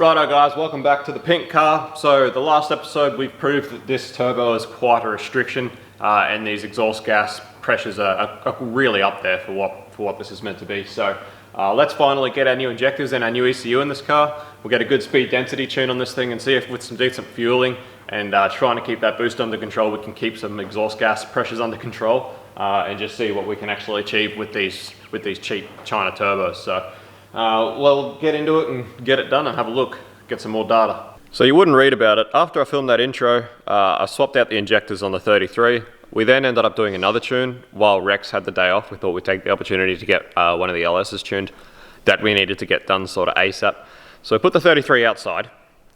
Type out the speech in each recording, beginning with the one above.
Righto guys, welcome back to the pink car. So the last episode we've proved that this turbo is quite a restriction and these exhaust gas pressures are really up there for what this is meant to be. So let's finally get our new injectors and our new ECU in this car. We'll get a good speed density tune on this thing and see if with some decent fueling and trying to keep that boost under control we can keep some exhaust gas pressures under control and just see what we can actually achieve with these cheap China turbos. So we'll get into it and get it done and have a look, get some more data. So you wouldn't read about it. After I filmed that intro, I swapped out the injectors on the 33. We then ended up doing another tune while Rex had the day off. We thought we'd take the opportunity to get one of the LS's tuned that we needed to get done sort of ASAP. So we put the 33 outside.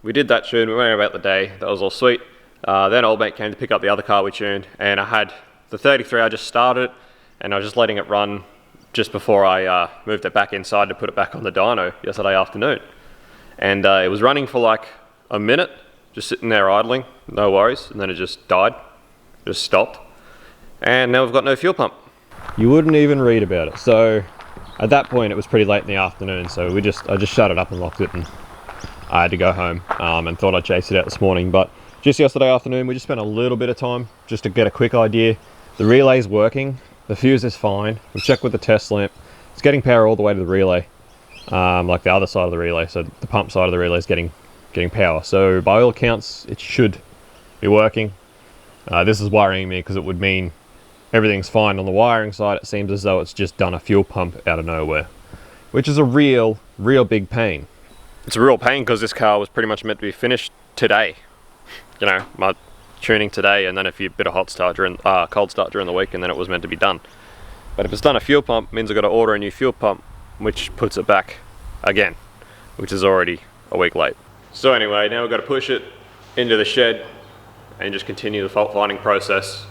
We did that tune, we went about the day, that was all sweet. Then old mate came to pick up the other car we tuned and I had the 33, I just started it and I was just letting it run just before I moved it back inside to put it back on the dyno yesterday afternoon. And it was running for like a minute, just sitting there idling, no worries, and then it just died, just stopped. And now we've got no fuel pump. You wouldn't even read about it. So at that point it was pretty late in the afternoon, so I just shut it up and locked it and I had to go home and thought I'd chase it out this morning. But just yesterday afternoon we just spent a little bit of time just to get a quick idea. The relay's working. The fuse is fine. We've checked with the test lamp. It's getting power all the way to the relay, like the other side of the relay. So the pump side of the relay is getting power. So by all accounts, it should be working. This is worrying me because it would mean everything's fine on the wiring side. It seems as though it's just done a fuel pump out of nowhere, which is a real big pain. It's a real pain because this car was pretty much meant to be finished today. You know, my tuning today, and then a bit of cold start during the week, and then it was meant to be done. But if it's done a fuel pump, it means I've got to order a new fuel pump, which puts it back again, which is already a week late. So anyway, now we've got to push it into the shed and just continue the fault finding process,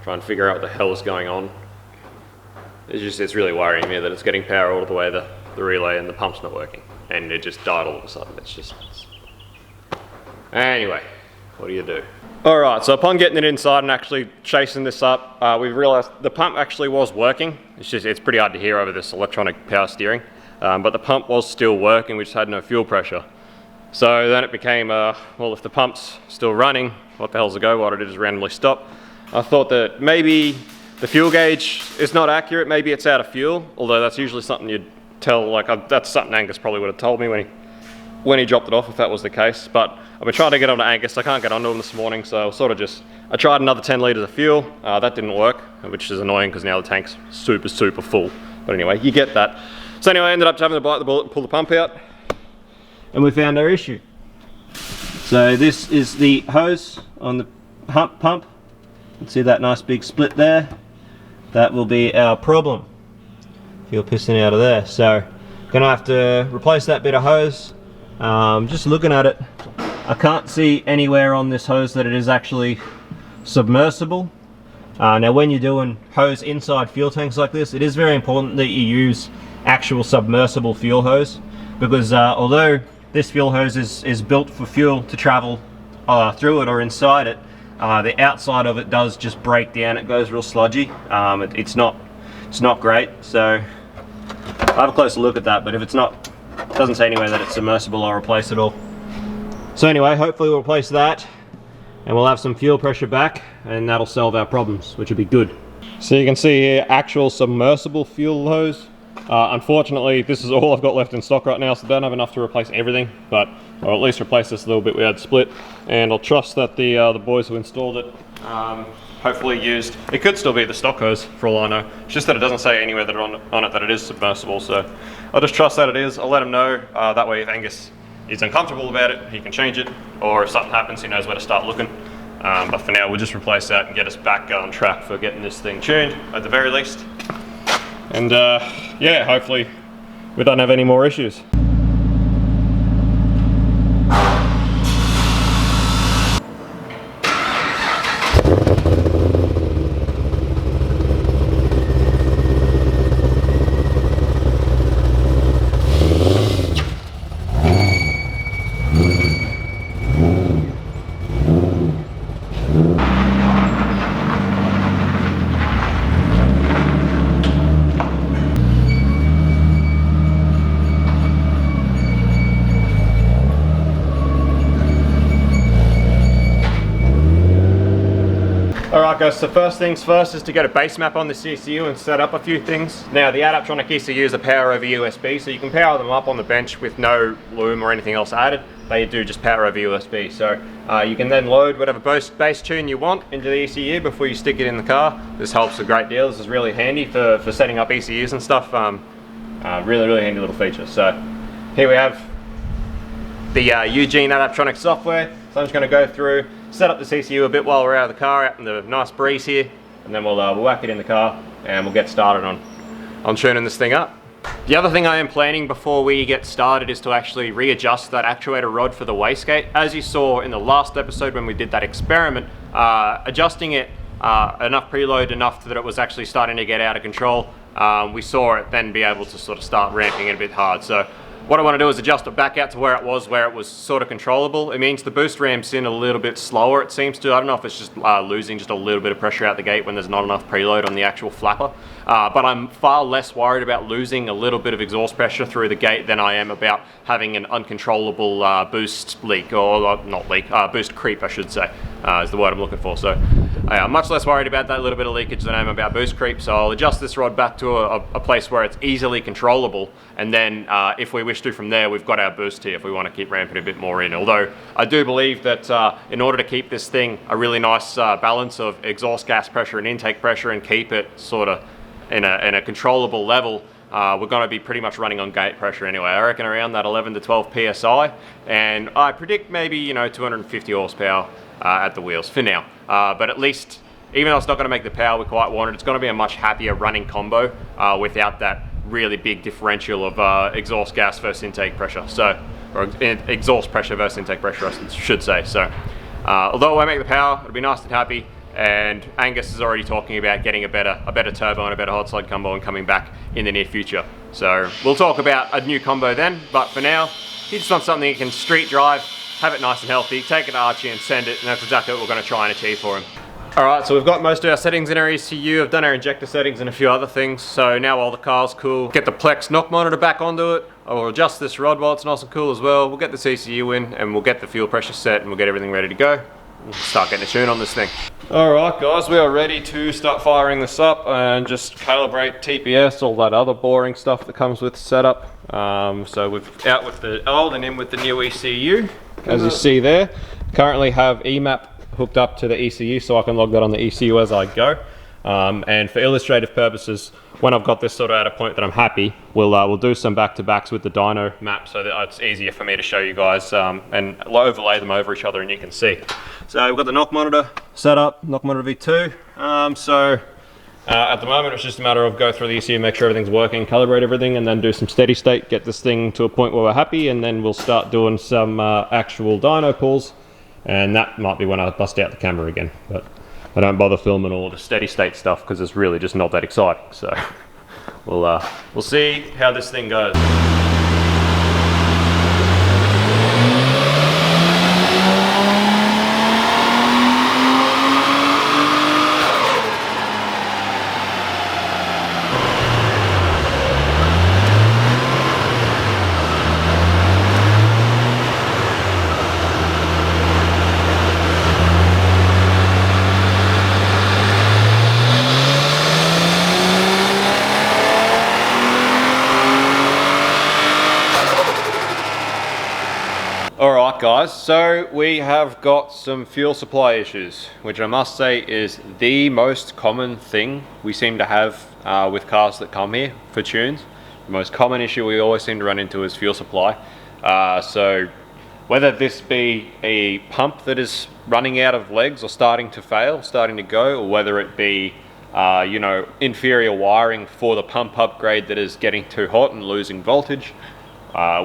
try and figure out what the hell is going on. It's really worrying me that it's getting power all the way to the relay and the pump's not working, and it just died all of a sudden. Anyway, what do you do? Alright, so upon getting it inside and actually chasing this up, we've realised the pump actually was working. It's pretty hard to hear over this electronic power steering, but the pump was still working, we just had no fuel pressure. So then it became, well, if the pump's still running, what the hell's the go? Why did it just randomly stop? I thought that maybe the fuel gauge is not accurate, maybe it's out of fuel, although that's usually something you'd tell, that's something Angus probably would have told me when he dropped it off if that was the case. But I've been trying to get onto Angus, I can't get onto him this morning, so I tried another 10 litres of fuel, that didn't work, which is annoying because now the tank's super full. But anyway, you get that. So anyway, I ended up having to bite the bullet and pull the pump out, and we found our issue. So this is the hose on the pump. You can see that nice big split there. That will be our problem. Fuel piston out of there. So gonna have to replace that bit of hose. Just looking at it, I can't see anywhere on this hose that it is actually submersible. Now when you're doing hose inside fuel tanks like this, it is very important that you use actual submersible fuel hose, because although this fuel hose is built for fuel to travel through it or inside it, the outside of it does just break down. It goes real sludgy. It's not great. So I'll have a closer look at that, but if it doesn't say anywhere that it's submersible, I'll replace it all. So anyway, hopefully we'll replace that and we'll have some fuel pressure back, and that'll solve our problems, which would be good. So you can see here, actual submersible fuel hose. Unfortunately, this is all I've got left in stock right now, so I don't have enough to replace everything, but I'll at least replace this little bit we had split, and I'll trust that the boys who installed it hopefully used, it could still be the stock hose for all I know. It's just that it doesn't say anywhere that on it that it is submersible, so I'll just trust that it is. I'll let him know, that way if Angus is uncomfortable about it, he can change it, or if something happens, he knows where to start looking. But for now, we'll just replace that and get us back on track for getting this thing tuned, at the very least. And yeah, hopefully we don't have any more issues. Alright guys, so first things first is to get a base map on the ECU and set up a few things. Now the Adaptronic ECUs are power over USB, so you can power them up on the bench with no loom or anything else added. They do just power over USB, so you can then load whatever bass tune you want into the ECU before you stick it in the car. This helps a great deal. This is really handy for setting up ECUs and stuff. Really handy little feature. So here we have the Eugene Adaptronic software. So I'm just going to go through, set up the ECU a bit while we're out of the car, out in the nice breeze here, and then we'll whack it in the car and we'll get started on tuning this thing up. The other thing I am planning before we get started is to actually readjust that actuator rod for the wastegate. As you saw in the last episode when we did that experiment, adjusting it enough preload enough that it was actually starting to get out of control, we saw it then be able to sort of start ramping it a bit hard. So what I want to do is adjust it back out to where it was sort of controllable. It means the boost ramps in a little bit slower, it seems to. I don't know if it's just losing just a little bit of pressure out the gate when there's not enough preload on the actual flapper. But I'm far less worried about losing a little bit of exhaust pressure through the gate than I am about having an uncontrollable boost leak, or not leak, boost creep I should say, is the word I'm looking for. So I'm much less worried about that little bit of leakage than I am about boost creep. So I'll adjust this rod back to a place where it's easily controllable, and then if we wish to from there, we've got our boost here if we want to keep ramping a bit more in. Although I do believe that in order to keep this thing a really nice balance of exhaust gas pressure and intake pressure and keep it sort of in a controllable level, we're going to be pretty much running on gate pressure anyway. I reckon around that 11 to 12 psi, and I predict maybe 250 horsepower at the wheels for now. But at least, even though it's not going to make the power we quite wanted, it's going to be a much happier running combo without that really big differential of exhaust gas versus intake pressure. So, or exhaust pressure versus intake pressure, I should say. So, although I make the power, it'll be nice and happy. And Angus is already talking about getting a better turbo and a better hot slide combo and coming back in the near future. So we'll talk about a new combo then, but for now, he just wants something he can street drive, have it nice and healthy, take it to Archie and send it, and that's exactly what we're going to try and achieve for him. Alright, so we've got most of our settings in our ECU. I've done our injector settings and a few other things, so now while the car's cool, get the Plex knock monitor back onto it. I'll adjust this rod while it's nice and cool as well. We'll get this ECU in and we'll get the fuel pressure set and we'll get everything ready to go. We'll start getting a tune on this thing. Alright guys, we are ready to start firing this up and just calibrate TPS, all that other boring stuff that comes with setup. So we've out with the old and in with the new ECU, as you see there. Currently have EMAP hooked up to the ECU so I can log that on the ECU as I go. And for illustrative purposes, when I've got this sort of at a point that I'm happy, we'll do some back-to-backs with the dyno map so that it's easier for me to show you guys and overlay them over each other and you can see. So we've got the knock monitor set up, knock monitor V2. At the moment it's just a matter of go through the ECU, make sure everything's working, calibrate everything, and then do some steady state, get this thing to a point where we're happy, and then we'll start doing some actual dyno pulls, and that might be when I bust out the camera again. But I don't bother filming all the steady state stuff because it's really just not that exciting. So we'll see how this thing goes. Alright guys, so we have got some fuel supply issues, which I must say is the most common thing we seem to have with cars that come here for tunes. The most common issue we always seem to run into is fuel supply. So whether this be a pump that is running out of legs or starting to fail, starting to go, or whether it be inferior wiring for the pump upgrade that is getting too hot and losing voltage.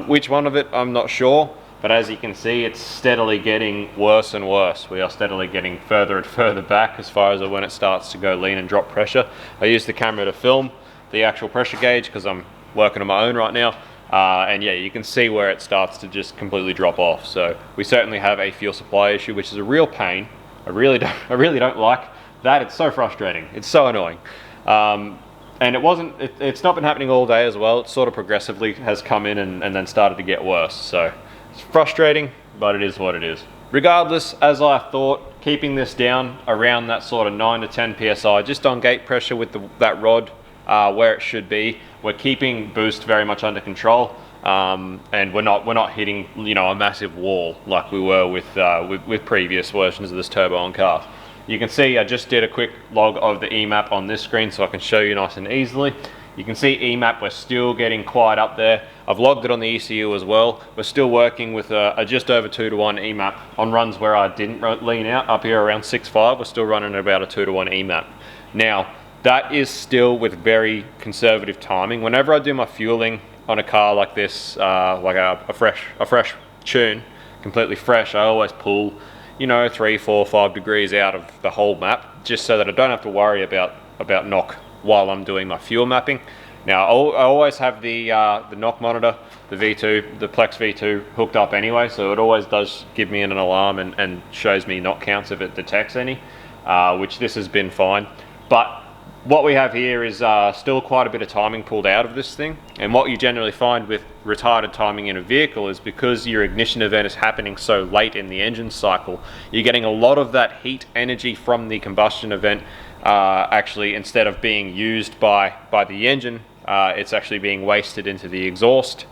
Which one of it, I'm not sure. But as you can see, it's steadily getting worse and worse. We are steadily getting further and further back as far as when it starts to go lean and drop pressure. I use the camera to film the actual pressure gauge because I'm working on my own right now. And yeah, you can see where it starts to just completely drop off. So we certainly have a fuel supply issue, which is a real pain. I really don't like that. It's so frustrating. It's so annoying. And it's not been happening all day as well. It sort of progressively has come in and then started to get worse. So it's frustrating, but it is what it is. regardless, as I thought, keeping this down around that sort of 9 to 10 psi, just on gate pressure with that rod where it should be. We're keeping boost very much under control, and we're not hitting, you know, a massive wall like we were with previous versions of this turbo on cars. You can see I just did a quick log of the EMAP on this screen so I can show you nice and easily. You can see EMAP, we're still getting quite up there. I've logged it on the ECU as well. We're still working with a just over 2-to-1 EMAP on runs where I didn't lean out. Up here around 6.5, we're still running at about a 2-to-1 EMAP. Now, that is still with very conservative timing. Whenever I do my fueling on a car like this, like a fresh tune, completely fresh, I always pull, you know, 3, 4, 5 degrees out of the whole map, just so that I don't have to worry about knock while I'm doing my fuel mapping. Now, I always have the knock monitor, the V2, the Plex V2 hooked up anyway, so it always does give me an alarm and shows me knock counts if it detects any, which this has been fine. But what we have here is still quite a bit of timing pulled out of this thing, and what you generally find with retarded timing in a vehicle is because your ignition event is happening so late in the engine cycle, you're getting a lot of that heat energy from the combustion event actually, instead of being used by the engine, it's actually being wasted into the exhaust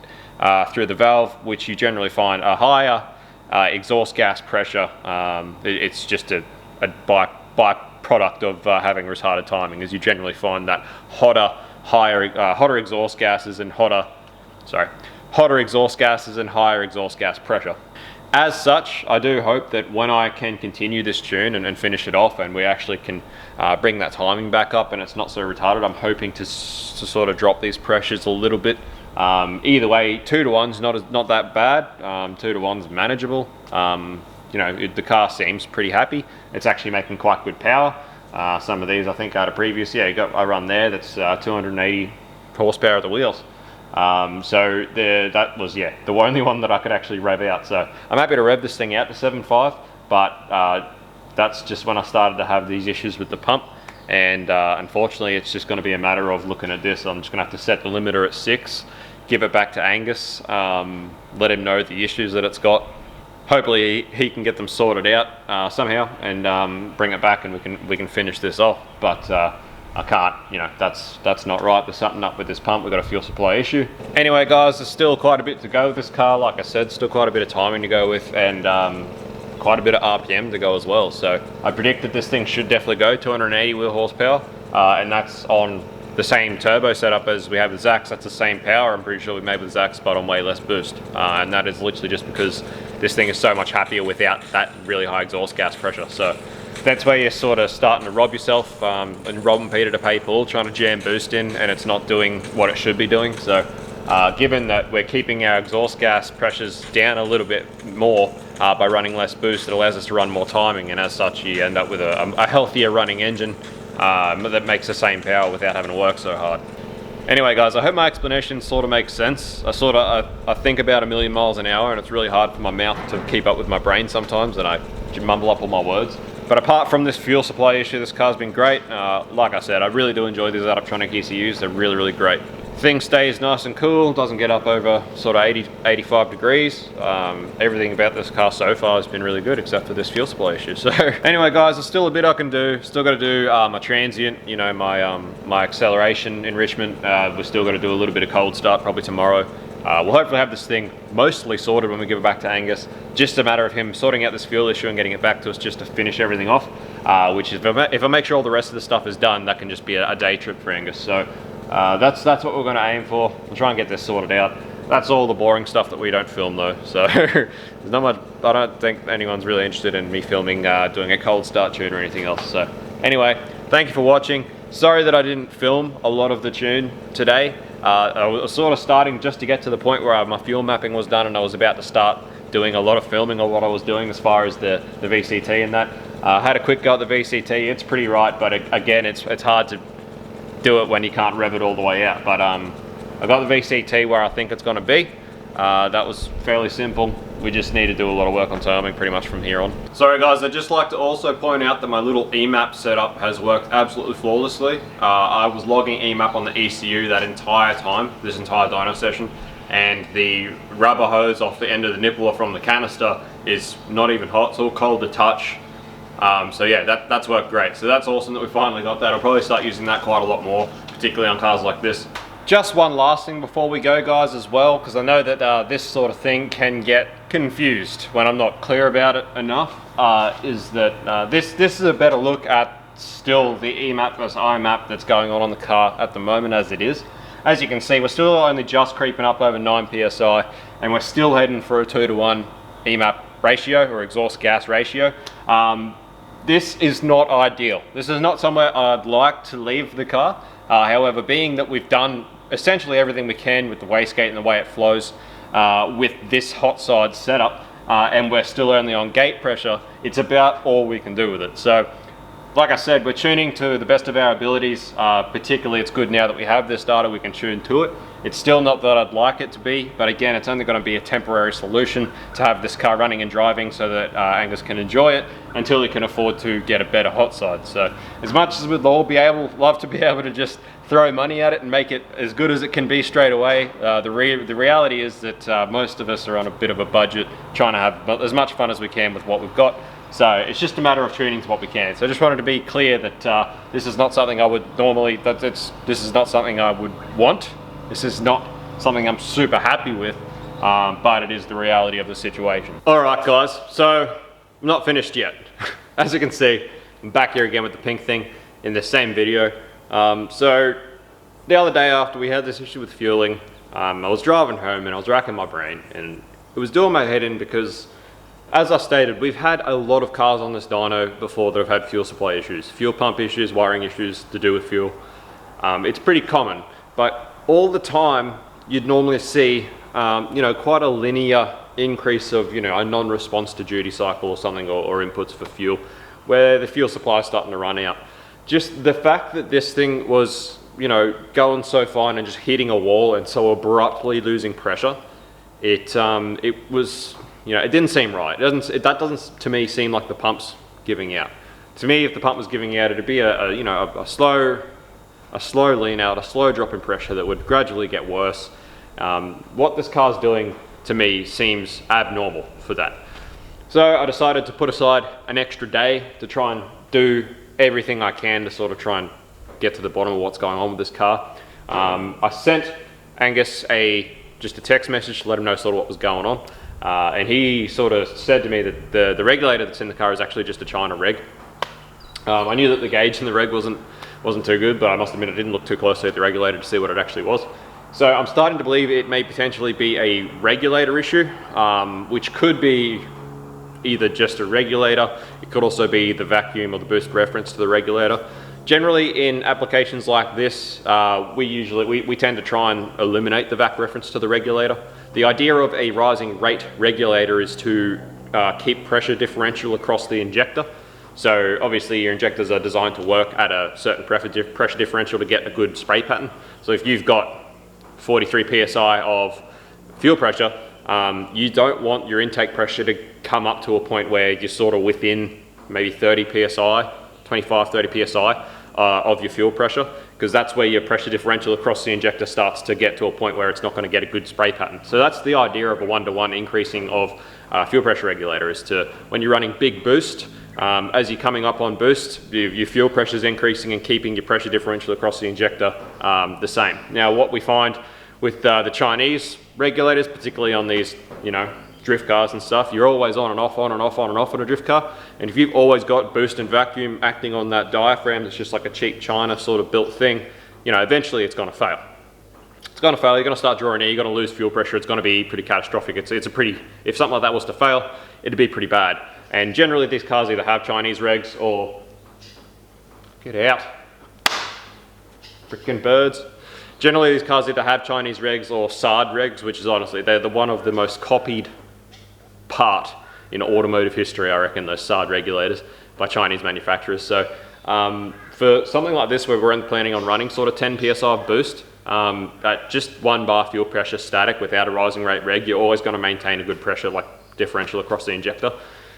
through the valve, which you generally find a higher exhaust gas pressure. It's just a byproduct of having retarded timing, as you generally find that hotter exhaust gases and hotter exhaust gases and higher exhaust gas pressure. As such, I do hope that when I can continue this tune and finish it off, and we actually can bring that timing back up and it's not so retarded, I'm hoping to sort of drop these pressures a little bit. Either way, 2-to-1's not that bad. 2-to-1's manageable. You know, the car seems pretty happy. It's actually making quite good power. Some of these, I think, out of previous, yeah, you got a run there that's 280 horsepower at the wheels. So that was, yeah, the only one that I could actually rev out. So I'm happy to rev this thing out to 7.5, but that's just when I started to have these issues with the pump. And unfortunately, it's just going to be a matter of looking at this. I'm just going to have to set the limiter at 6, give it back to Angus, let him know the issues that it's got. Hopefully he can get them sorted out somehow and bring it back, and we can finish this off. But I can't, you know, that's not right. There's something up with this pump. We've got a fuel supply issue. Anyway, guys, there's still quite a bit to go with this car. Like I said, still quite a bit of timing to go with, and quite a bit of RPM to go as well. So I predict that this thing should definitely go 280 wheel horsepower, and that's on the same turbo setup as we have with Zach's. That's the same power, I'm pretty sure we made with Zach's, but on way less boost. And that is literally just because this thing is so much happier without that really high exhaust gas pressure. So that's where you're sort of starting to rob yourself, and robbing Peter to pay Paul, trying to jam boost in, and it's not doing what it should be doing. So given that we're keeping our exhaust gas pressures down a little bit more by running less boost, it allows us to run more timing, and as such you end up with a healthier running engine that makes the same power without having to work so hard. Anyway, guys, I hope my explanation sort of makes sense. I think about 1,000,000 miles an hour, and it's really hard for my mouth to keep up with my brain sometimes, and I mumble up all my words. But apart from this fuel supply issue, this car's been great. Like I said, I really do enjoy these Adaptronic ECUs. They're really, really great. Thing stays nice and cool, doesn't get up over sort of 80, 85 degrees. Everything about this car so far has been really good, except for this fuel supply issue. So anyway, guys, there's still a bit I can do. Still got to do my transient, you know, my acceleration enrichment. We're still got to do a little bit of cold start probably tomorrow. We'll hopefully have this thing mostly sorted when we give it back to Angus. Just a matter of him sorting out this fuel issue and getting it back to us just to finish everything off. Which is, if I make sure all the rest of the stuff is done, that can just be a day trip for Angus. So that's what we're going to aim for. We'll try and get this sorted out. That's all the boring stuff that we don't film though. So there's not much. I don't think anyone's really interested in me filming doing a cold start tune or anything else. So anyway, thank you for watching. Sorry that I didn't film a lot of the tune today. I was sort of starting just to get to the point where my fuel mapping was done, and I was about to start doing a lot of filming of what I was doing as far as the VCT and that. I had a quick go at the VCT. It's pretty right, but again, it's hard to do it when you can't rev it all the way out. But I got the VCT where I think it's going to be. That was fairly simple. We just need to do a lot of work on timing pretty much from here on. Sorry guys, I'd just like to also point out that my little EMAP setup has worked absolutely flawlessly. I was logging EMAP on the ECU that entire time, this entire dyno session, and the rubber hose off the end of the nipple from the canister is not even hot, it's all cold to touch. So yeah, that's worked great. So that's awesome that we finally got that. I'll probably start using that quite a lot more, particularly on cars like this. Just one last thing before we go, guys, as well, because I know that this sort of thing can get confused when I'm not clear about it enough, is that this is a better look at still the EMAP versus IMAP that's going on the car at the moment as it is. As you can see, we're still only just creeping up over 9 psi, and we're still heading for a 2-to-1 EMAP ratio, or exhaust gas ratio. This is not ideal. This is not somewhere I'd like to leave the car. However, being that we've done essentially everything we can with the wastegate and the way it flows with this hot side setup, and we're still only on gate pressure, it's about all we can do with it. So, like I said, we're tuning to the best of our abilities. Particularly, it's good now that we have this data, we can tune to it. It's still not that I'd like it to be, but again, it's only going to be a temporary solution to have this car running and driving so that Angus can enjoy it until he can afford to get a better hot side. So, as much as we'd all love to be able to just throw money at it and make it as good as it can be straight away, the reality is that most of us are on a bit of a budget, trying to have as much fun as we can with what we've got. So it's just a matter of tuning to what we can. So I just wanted to be clear that this is not something I would normally, this is not something I would want. This is not something I'm super happy with, but it is the reality of the situation. All right, guys, so I'm not finished yet. As you can see, I'm back here again with the pink thing in the same video. So the other day after we had this issue with fueling, I was driving home and I was racking my brain, and it was doing my head in because, as I stated, we've had a lot of cars on this dyno before that have had fuel supply issues, fuel pump issues, wiring issues to do with fuel. It's pretty common, but all the time you'd normally see, quite a linear increase of, a non-response to duty cycle or something, or inputs for fuel, where the fuel supply is starting to run out. Just the fact that this thing was, going so fine and just hitting a wall and so abruptly losing pressure, it was, it didn't seem right. That doesn't to me seem like the pump's giving out. To me, if the pump was giving out, it'd be a slow lean out, a slow drop in pressure that would gradually get worse. What this car's doing to me seems abnormal for that. So I decided to put aside an extra day to try and do everything I can to sort of try and get to the bottom of what's going on with this car. I sent Angus just a text message to let him know sort of what was going on. And he sort of said to me that the regulator that's in the car is actually just a China reg. I knew that the gauge in the reg wasn't too good, but I must admit I didn't look too closely at the regulator to see what it actually was. So I'm starting to believe it may potentially be a regulator issue, which could be either just a regulator, it could also be the vacuum or the boost reference to the regulator. Generally in applications like this, we tend to try and eliminate the vac reference to the regulator. The idea of a rising rate regulator is to keep pressure differential across the injector. So obviously your injectors are designed to work at a certain pressure differential to get a good spray pattern. So if you've got 43 psi of fuel pressure, you don't want your intake pressure to come up to a point where you're sort of within maybe 30 psi, 25, 30 psi of your fuel pressure, because that's where your pressure differential across the injector starts to get to a point where it's not going to get a good spray pattern. So that's the idea of a one-to-one increasing of fuel pressure regulator, is to, when you're running big boost, as you're coming up on boost, your fuel pressure is increasing and keeping your pressure differential across the injector the same. Now what we find with the Chinese regulators, particularly on these, drift cars and stuff, you're always on and off, on and off, on and off on a drift car. And if you've always got boost and vacuum acting on that diaphragm, that's just like a cheap China sort of built thing, eventually it's going to fail. It's going to fail, you're going to start drawing air, you're going to lose fuel pressure, it's going to be pretty catastrophic. If something like that was to fail, it'd be pretty bad. And generally these cars either have Chinese regs or, get out, frickin' birds. Generally these cars either have Chinese regs or SARD regs, which is honestly, they're one of the most copied part in automotive history, I reckon, those SARD regulators by Chinese manufacturers. So for something like this where we're planning on running sort of 10 psi of boost, at just 1 bar fuel pressure static without a rising rate reg, you're always going to maintain a good pressure like differential across the injector,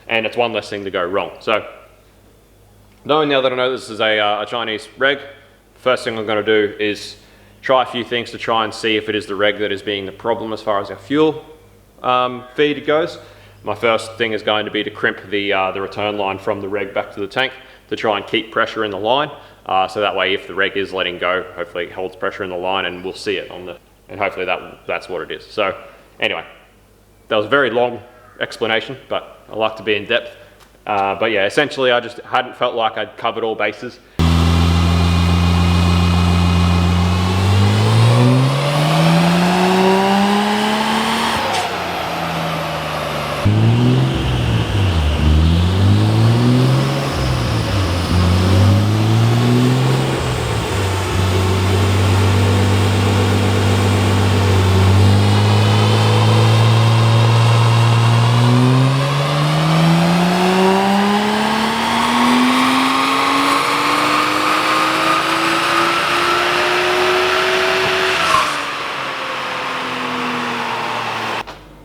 and it's one less thing to go wrong. So knowing now that I know this is a Chinese reg, first thing I'm going to do is try a few things to try and see if it is the reg that is being the problem as far as our fuel feed goes. My first thing is going to be to crimp the return line from the reg back to the tank to try and keep pressure in the line. So that way if the reg is letting go, hopefully it holds pressure in the line and we'll see it on the, and hopefully that's what it is. So anyway, that was a very long explanation, but I like to be in depth. But yeah, essentially I just hadn't felt like I'd covered all bases.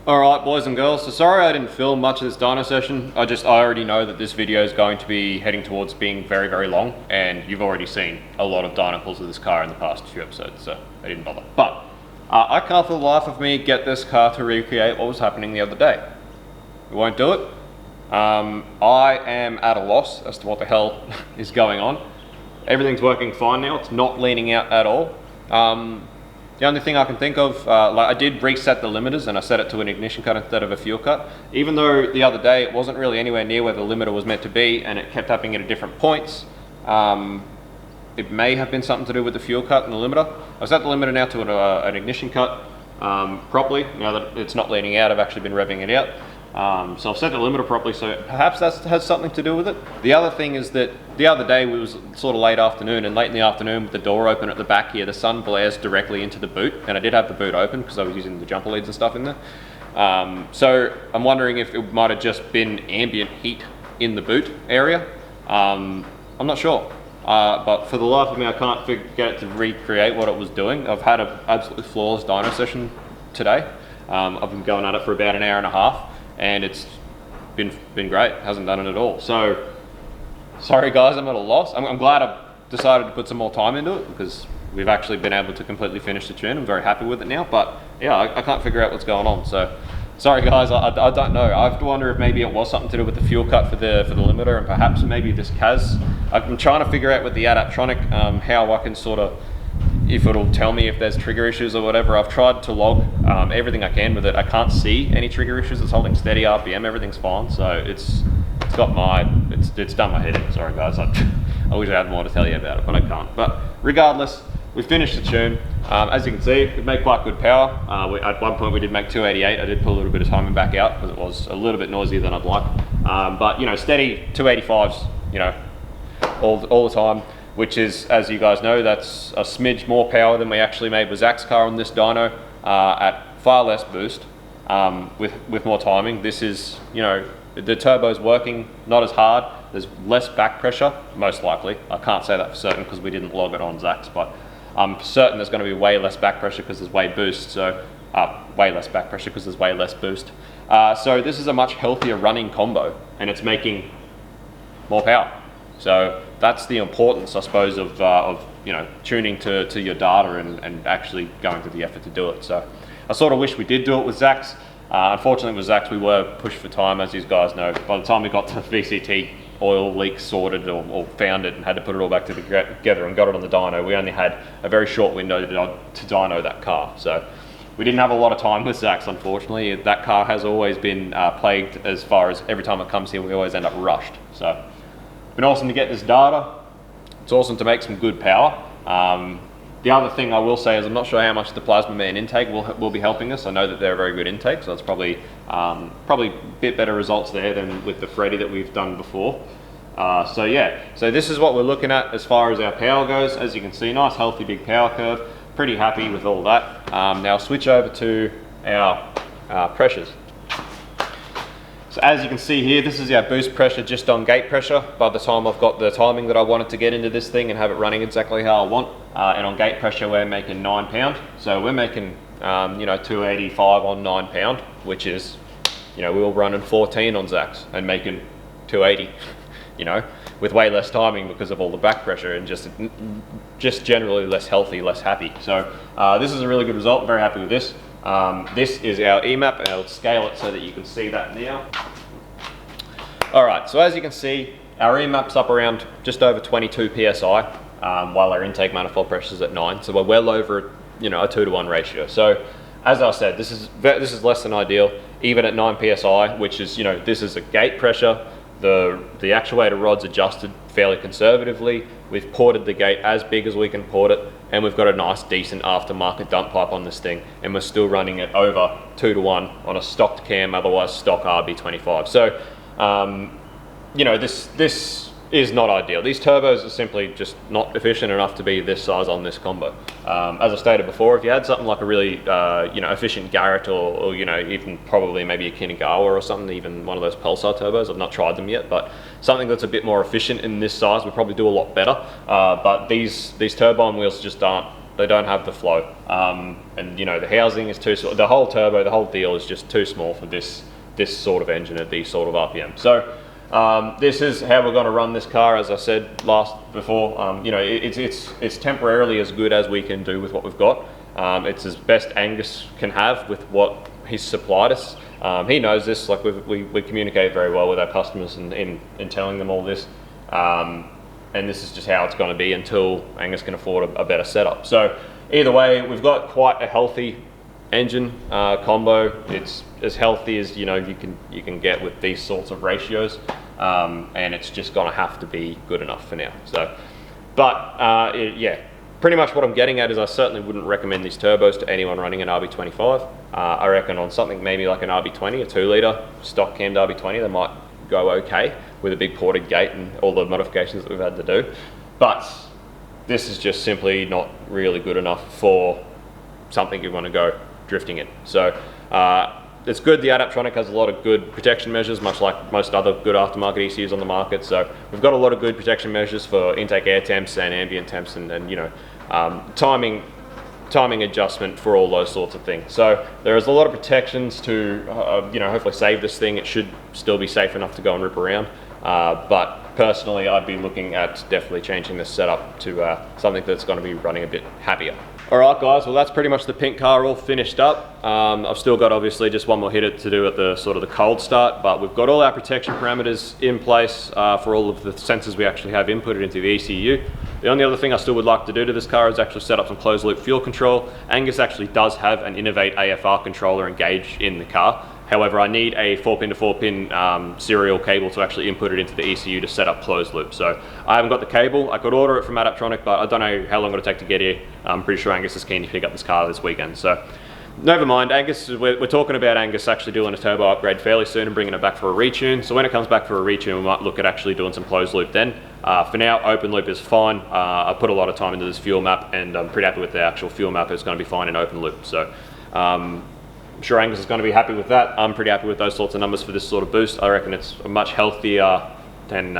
Alright boys and girls, so sorry I didn't film much of this dyno session. I already know that this video is going to be heading towards being very, very long, and you've already seen a lot of dyno pulls of this car in the past few episodes, so I didn't bother. But I can't for the life of me get this car to recreate what was happening the other day. We won't do it. I am at a loss as to what the hell is going on. Everything's working fine now, it's not leaning out at all. The only thing I can think of, like I did reset the limiters and I set it to an ignition cut instead of a fuel cut. Even though the other day it wasn't really anywhere near where the limiter was meant to be and it kept happening at different points. It may have been something to do with the fuel cut and the limiter. I set the limiter now to an ignition cut properly. Now that it's not leaning out, I've actually been revving it out. So I've set the limiter properly, so perhaps that has something to do with it. The other thing is that the other day it was sort of late afternoon, and late in the afternoon with the door open at the back here, the sun blares directly into the boot, and I did have the boot open because I was using the jumper leads and stuff in there. So I'm wondering if it might have just been ambient heat in the boot area. I'm not sure. But for the life of me, I can't get it to recreate what it was doing. I've had an absolutely flawless dyno session today. I've been going at it for about an hour and a half. And it's been great, hasn't done it at all. So, sorry guys, I'm at a loss. I'm glad I've decided to put some more time into it because we've actually been able to completely finish the tune. I'm very happy with it now, but yeah, I can't figure out what's going on. So, sorry guys, I don't know. I have to wonder if maybe it was something to do with the fuel cut for the limiter and perhaps maybe this CAS. I'm trying to figure out with the Adaptronic how I can sort of, if it'll tell me if there's trigger issues or whatever. I've tried to log everything I can with it. I can't see any trigger issues. It's holding steady RPM, everything's fine. So it's done my head in. Sorry guys, I wish I had more to tell you about it, but I can't. But regardless, we finished the tune. As you can see, it made quite good power. At one point we did make 288. I did put a little bit of timing back out because it was a little bit noisier than I'd like. But you know, steady 285s, you know, all the time. Which is, as you guys know, that's a smidge more power than we actually made with Zach's car on this dyno at far less boost with more timing. This is, you know, the turbo's working not as hard. There's less back pressure, most likely. I can't say that for certain because we didn't log it on Zach's, but I'm certain there's going to be way less back pressure because there's way boost. So way less back pressure because there's way less boost. So this is a much healthier running combo, and it's making more power. So that's the importance, I suppose, of you know, tuning to your data and actually going through the effort to do it. So I sort of wish we did do it with Zach's. Unfortunately with Zach's, we were pushed for time, as you guys know. By the time we got to the VCT oil leak sorted or found it and had to put it all back together and got it on the dyno, we only had a very short window to dyno that car. So we didn't have a lot of time with Zach's, unfortunately. That car has always been plagued as far as every time it comes here, we always end up rushed. So been awesome to get this data. It's awesome to make some good power. The other thing I will say is I'm not sure how much the Plasma Man intake will be helping us. I know that they're a very good intake, so it's probably a bit better results there than with the Freddy that we've done before. So yeah, so this is what we're looking at as far as our power goes. As you can see, nice healthy big power curve. Pretty happy with all that. Now switch over to our pressures. So as you can see here, this is our boost pressure just on gate pressure. By the time I've got the timing that I wanted to get into this thing and have it running exactly how I want. And on gate pressure, we're making 9 pound. So we're making, you know, 285 on 9 pound, which is, you know, we were running 14 on Zach's and making 280, you know. with way less timing because of all the back pressure and just generally less healthy, less happy. So this is a really good result. I'm very happy with this. This is our EMAP, and I'll scale it so that you can see that now. All right, so as you can see, our EMAP's up around just over 22 psi, while our intake manifold pressure is at 9. So we're well over, a 2-to-1 ratio. So as I said, this is less than ideal, even at 9 psi, which is, this is a gate pressure. The actuator rod's adjusted fairly conservatively. We've ported the gate as big as we can port it, and we've got a nice, decent aftermarket dump pipe on this thing, and we're still running it over 2-to-1 on a stocked cam, otherwise stock RB25. So, this is not ideal. These turbos are simply just not efficient enough to be this size on this combo. As I stated before, if you had something like a really efficient Garrett or even probably maybe a Kinagawa or something, even one of those Pulsar turbos, I've not tried them yet, but something that's a bit more efficient in this size would probably do a lot better. But these turbine wheels just they don't have the flow. And the housing is too small. The whole turbo, the whole deal is just too small for this sort of engine at these sort of RPM. So this is how we're going to run this car. As I said before, it's temporarily as good as we can do with what we've got. It's as best Angus can have with what he's supplied us. He knows this. Like we communicate very well with our customers in telling them all this. And this is just how it's going to be until Angus can afford a better setup. So either way, we've got quite a healthy engine combo. It's as healthy as you can get with these sorts of ratios, and it's just gonna have to be good enough for now. So, but yeah, pretty much what I'm getting at is I certainly wouldn't recommend these turbos to anyone running an RB25. I reckon on something maybe like an RB20, a 2-litre stock cammed RB20, they might go okay with a big ported gate and all the modifications that we've had to do. But this is just simply not really good enough for something you want to go drifting in. So it's good. The Adaptronic has a lot of good protection measures, much like most other good aftermarket ECUs on the market. So we've got a lot of good protection measures for intake air temps and ambient temps, and timing adjustment for all those sorts of things. So there is a lot of protections to hopefully save this thing. It should still be safe enough to go and rip around. But personally, I'd be looking at definitely changing this setup to something that's going to be running a bit happier. Alright guys, well that's pretty much the pink car all finished up. I've still got obviously just one more hit to do at the sort of the cold start, but we've got all our protection parameters in place for all of the sensors we actually have inputted into the ECU. The only other thing I still would like to do to this car is actually set up some closed loop fuel control. Angus actually does have an Innovate AFR controller engaged in the car. However, I need a 4-pin to 4-pin serial cable to actually input it into the ECU to set up closed loop. So I haven't got the cable. I could order it from Adaptronic, but I don't know how long it'll take to get here. I'm pretty sure Angus is keen to pick up this car this weekend. So never mind, Angus, we're talking about Angus actually doing a turbo upgrade fairly soon and bringing it back for a retune. So when it comes back for a retune, we might look at actually doing some closed loop then. For now, open loop is fine. I put a lot of time into this fuel map, and I'm pretty happy with the actual fuel map. It's going to be fine in open loop. So I'm sure Angus is going to be happy with that. I'm pretty happy with those sorts of numbers for this sort of boost. I reckon it's much healthier than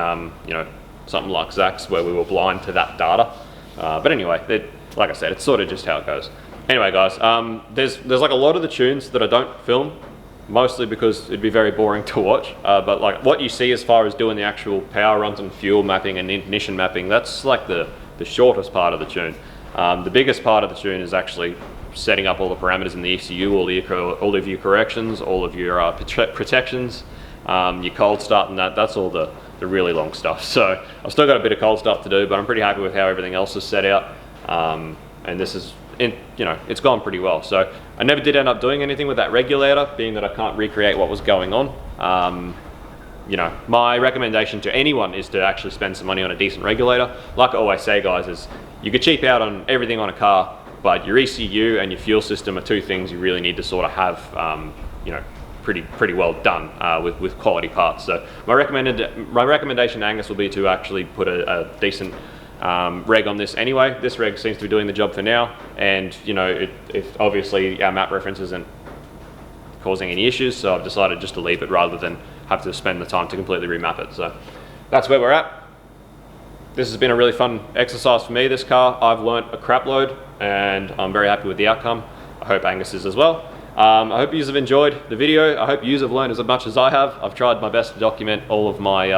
something like Zach's where we were blind to that data. But anyway, like I said, it's sort of just how it goes. Anyway guys, there's like a lot of the tunes that I don't film, mostly because it'd be very boring to watch. But like what you see as far as doing the actual power runs and fuel mapping and ignition mapping, that's like the shortest part of the tune. The biggest part of the tune is actually setting up all the parameters in the ECU, all of your corrections, all of your protections, your cold start, and that's all the really long stuff. So I've still got a bit of cold stuff to do, but I'm pretty happy with how everything else is set out. And this is, it's gone pretty well. So I never did end up doing anything with that regulator, being that I can't recreate what was going on. My recommendation to anyone is to actually spend some money on a decent regulator. Like I always say, guys, is you could cheap out on everything on a car, but your ECU and your fuel system are two things you really need to sort of have, pretty well done with quality parts. So my recommendation to Angus will be to actually put a decent reg on this anyway. This reg seems to be doing the job for now, and if obviously our map reference isn't causing any issues, so I've decided just to leave it rather than have to spend the time to completely remap it. So that's where we're at. This has been a really fun exercise for me, this car. I've learnt a crap load, and I'm very happy with the outcome. I hope Angus is as well. I hope you have enjoyed the video. I hope you have learned as much as I have. I've tried my best to document all of my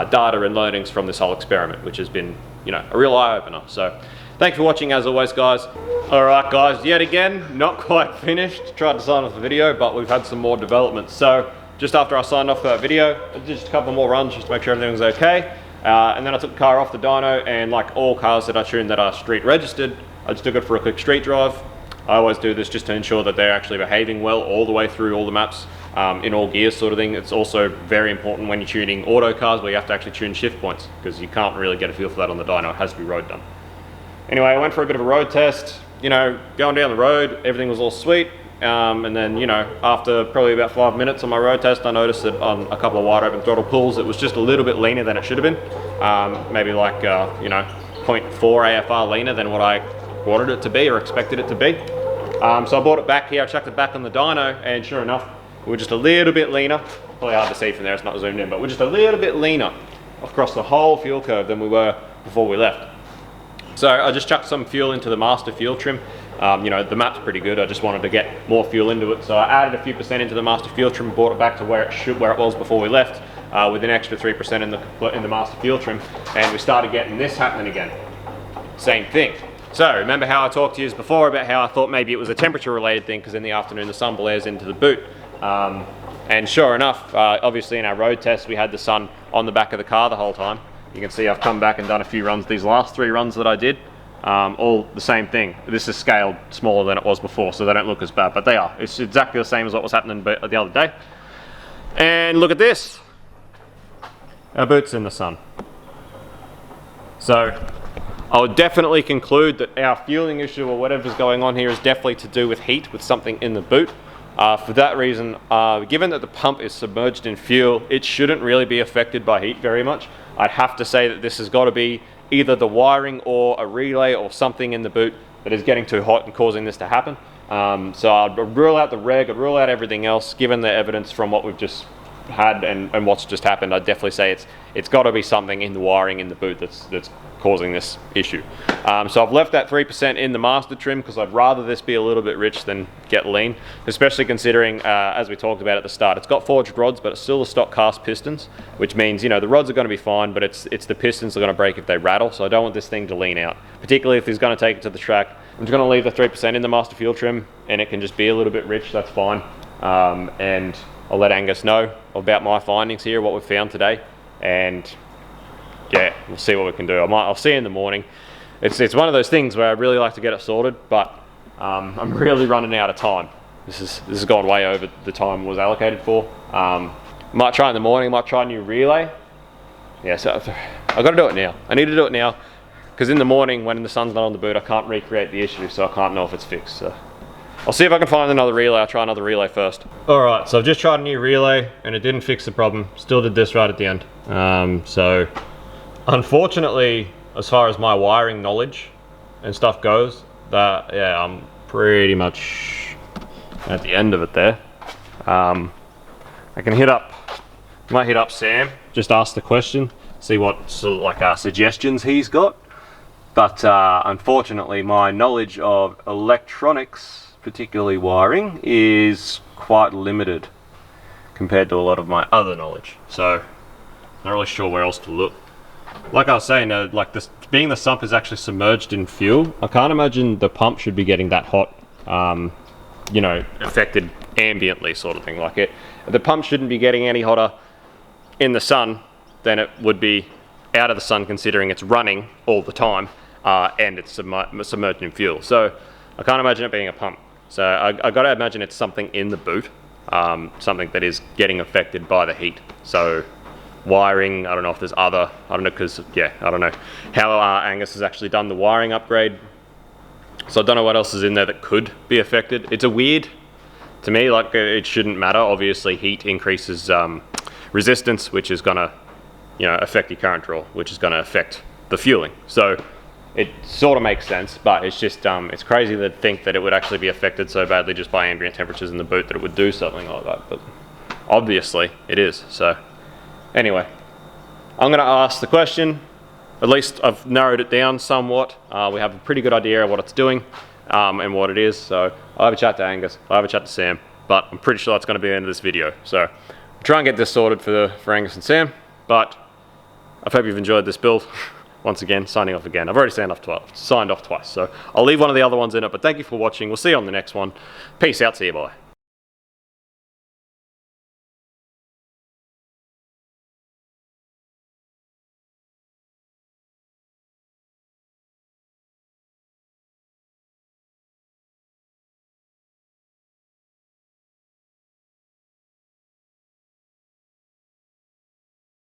data and learnings from this whole experiment, which has been, you know, a real eye-opener. So thanks for watching as always, guys. All right, guys, yet again, not quite finished. Tried to sign off the video, but we've had some more developments. So just after I signed off that video, I did just a couple more runs just to make sure everything was okay. And then I took the car off the dyno, and like all cars that I tune that are street registered, I just took it for a quick street drive. I always do this just to ensure that they're actually behaving well all the way through all the maps, in all gears sort of thing. It's also very important when you're tuning auto cars where you have to actually tune shift points, because you can't really get a feel for that on the dyno. It has to be road done. Anyway, I went for a bit of a road test, you know, going down the road, everything was all sweet. And then, you know, after probably about 5 minutes on my road test, I noticed that on a couple of wide open throttle pulls, it was just a little bit leaner than it should have been. Maybe like, you know, 0.4 AFR leaner than what I wanted it to be or expected it to be. So I brought it back here, I chucked it back on the dyno, and sure enough, we're just a little bit leaner. Probably hard to see from there, it's not zoomed in, but we're just a little bit leaner across the whole fuel curve than we were before we left. So I just chucked some fuel into the master fuel trim. You know, the map's pretty good. I just wanted to get more fuel into it, so I added a few percent into the master fuel trim and brought it back to where it was before we left, with an extra 3% in the master fuel trim, and we started getting this happening again. Same thing. So remember how I talked to you before about how I thought maybe it was a temperature related thing, because in the afternoon the sun blares into the boot. And sure enough, obviously in our road test we had the sun on the back of the car the whole time. You can see I've come back and done a few runs. These last 3 runs that I did, all the same thing. This is scaled smaller than it was before, so they don't look as bad, but they are. It's exactly the same as what was happening the other day. And look at this. Our boot's in the sun. So I would definitely conclude that our fueling issue or whatever's going on here is definitely to do with heat, with something in the boot. For that reason, given that the pump is submerged in fuel, it shouldn't really be affected by heat very much. I'd have to say that this has got to be either the wiring or a relay or something in the boot that is getting too hot and causing this to happen. So I'd rule out the reg, I'd rule out everything else. Given the evidence from what we've just had and what's just happened, I'd definitely say it's got to be something in the wiring in the boot that's causing this issue. So I've left that 3% in the master trim because I'd rather this be a little bit rich than get lean, especially considering, as we talked about at the start, it's got forged rods, but it's still the stock cast pistons, which means, you know, the rods are going to be fine, but it's the pistons that are going to break if they rattle. So I don't want this thing to lean out, particularly if he's going to take it to the track. I'm just going to leave the 3% in the master fuel trim, and it can just be a little bit rich. That's fine. And I'll let Angus know about my findings here, what we've found today, and yeah, we'll see what we can do. I'll see you in the morning. It's one of those things where I really like to get it sorted, but I'm really running out of time. This has gone way over the time it was allocated for. Might try in the morning, might try a new relay. Yeah, so I've got to do it now. I need to do it now, because in the morning when the sun's not on the boot, I can't recreate the issue, so I can't know if it's fixed. So I'll see if I can find another relay. I'll try another relay first. Alright, so I've just tried a new relay and it didn't fix the problem. Still did this right at the end. So unfortunately, as far as my wiring knowledge and stuff goes, yeah, I'm pretty much at the end of it there. I can might hit up Sam, just ask the question, see what sort of like suggestions he's got. But unfortunately, my knowledge of electronics, particularly wiring, is quite limited compared to a lot of my other knowledge. So not really sure where else to look. Like I was saying, like this, being the sump is actually submerged in fuel, I can't imagine the pump should be getting that hot, you know, affected ambiently sort of thing. Like the pump shouldn't be getting any hotter in the sun than it would be out of the sun, considering it's running all the time and it's submerged in fuel. So I can't imagine it being a pump. So I got to imagine it's something in the boot, something that is getting affected by the heat. So wiring, I don't know if there's other, I don't know, because yeah, I don't know how Angus has actually done the wiring upgrade, so I don't know what else is in there that could be affected. It's a weird, to me, like it shouldn't matter. Obviously heat increases resistance, which is going to, you know, affect your current draw, which is going to affect the fueling. So it sort of makes sense, but it's just it's crazy to think that it would actually be affected so badly just by ambient temperatures in the boot that it would do something like that, but obviously it is. So anyway, I'm going to ask the question. At least I've narrowed it down somewhat. We have a pretty good idea of what it's doing and what it is. So I'll have a chat to Angus, I'll have a chat to Sam, but I'm pretty sure that's going to be the end of this video. So I'll try and get this sorted for Angus and Sam, but I hope you've enjoyed this build. Once again, signing off again. I've already signed off twice, so I'll leave one of the other ones in it, but thank you for watching. We'll see you on the next one. Peace out, see you, bye.